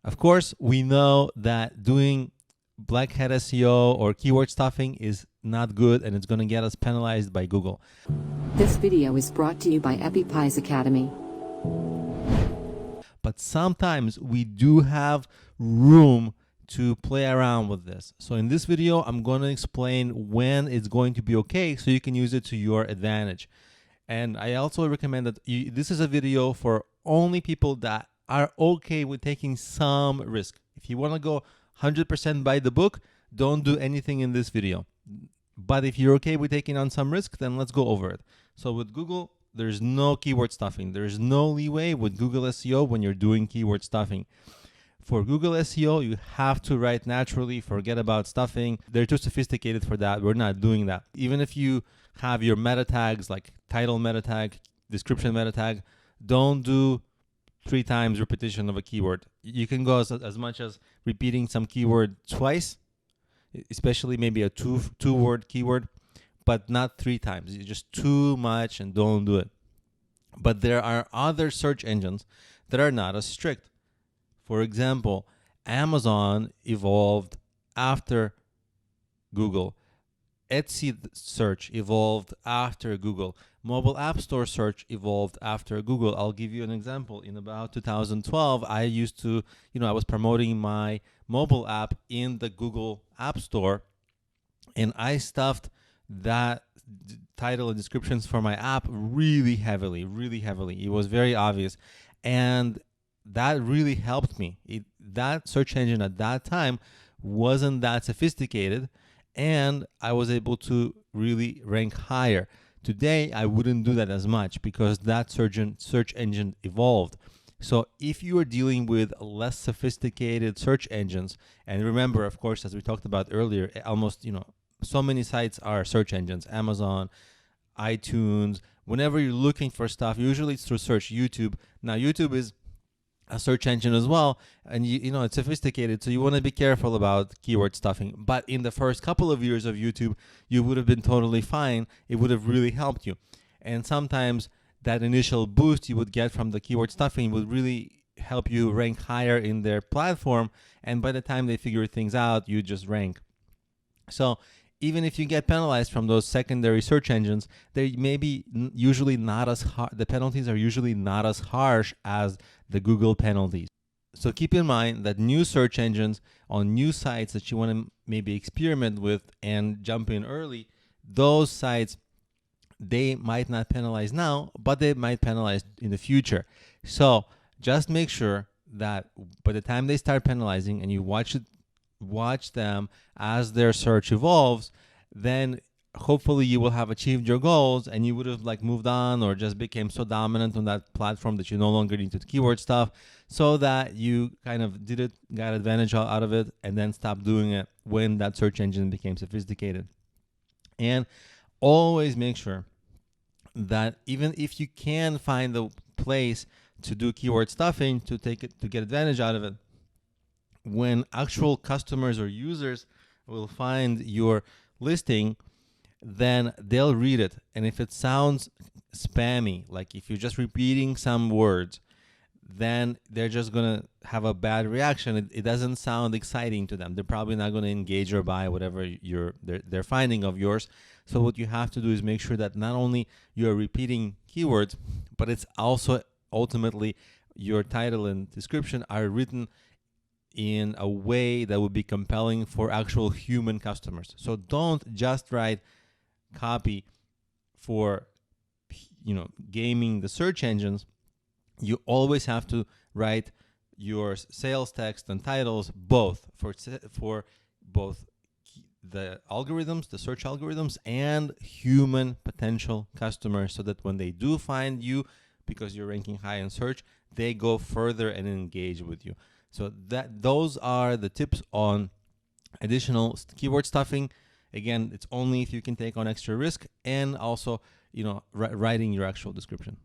Of course, we know that doing black hat SEO or keyword stuffing is not good, and it's going to get us penalized by Google. This video is brought to you by EpiPies Academy. But sometimes we do have room to play around with this. So in this video, I'm going to explain when it's going to be okay so you can use it to your advantage. And I also recommend that this is a video for only people that are okay with taking some risk. If you want to go 100% by the book, don't do anything in this video. But if you're okay with taking on some risk, then let's go over it. So with Google, there's no keyword stuffing. There's no leeway with Google SEO when you're doing keyword stuffing. For Google SEO, you have to write naturally. Forget about stuffing. They're too sophisticated for that. We're not doing that. Even if you have your meta tags like title meta tag, description meta tag, don't do 3 times repetition of a keyword. You can go as much as repeating some keyword twice, especially maybe a two-word keyword, but not 3 times. It's just too much and don't do it. But there are other search engines that are not as strict. For example, Amazon evolved after Google. Etsy search evolved after Google. Mobile App Store search evolved after Google. I'll give you an example. In about 2012, I used to, I was promoting my mobile app in the Google App Store, and I stuffed that title and descriptions for my app really heavily. It was very obvious. And that really helped me. That search engine at that time wasn't that sophisticated, and I was able to really rank higher. Today, I wouldn't do that as much because that search engine evolved. So if you are dealing with less sophisticated search engines, and remember, of course, as we talked about earlier, almost, so many sites are search engines, Amazon, iTunes. Whenever you're looking for stuff, usually it's through search. YouTube. Now, YouTube is a search engine as well, and it's sophisticated, so you want to be careful about keyword stuffing. But in the first couple of years of YouTube, you would have been totally fine. It would have really helped you. And sometimes that initial boost you would get from the keyword stuffing would really help you rank higher in their platform, and by the time they figure things out, you just rank. So even if you get penalized from those secondary search engines, they may be usually not as hard. The penalties are usually not as harsh as the Google penalties. So keep in mind that new search engines on new sites that you want to maybe experiment with and jump in early, those sites, they might not penalize now, but they might penalize in the future. So just make sure that by the time they start penalizing and you watch them as their search evolves, then hopefully you will have achieved your goals and you would have moved on or just became so dominant on that platform that you no longer need to keyword stuff, so that you kind of got advantage out of it, and then stopped doing it when that search engine became sophisticated. And always make sure that even if you can find the place to do keyword stuffing to get advantage out of it, when actual customers or users will find your listing, then they'll read it. And if it sounds spammy, like if you're just repeating some words, then they're just going to have a bad reaction. It doesn't sound exciting to them. They're probably not going to engage or buy whatever they're finding of yours. So what you have to do is make sure that not only you're repeating keywords, but it's also ultimately your title and description are written in a way that would be compelling for actual human customers. So don't just write copy for gaming the search engines. You always have to write your sales text and titles both for both the algorithms, the search algorithms, and human potential customers, so that when they do find you, because you're ranking high in search, they go further and engage with you. So those are the tips on additional keyword stuffing. Again, it's only if you can take on extra risk, and also writing your actual description.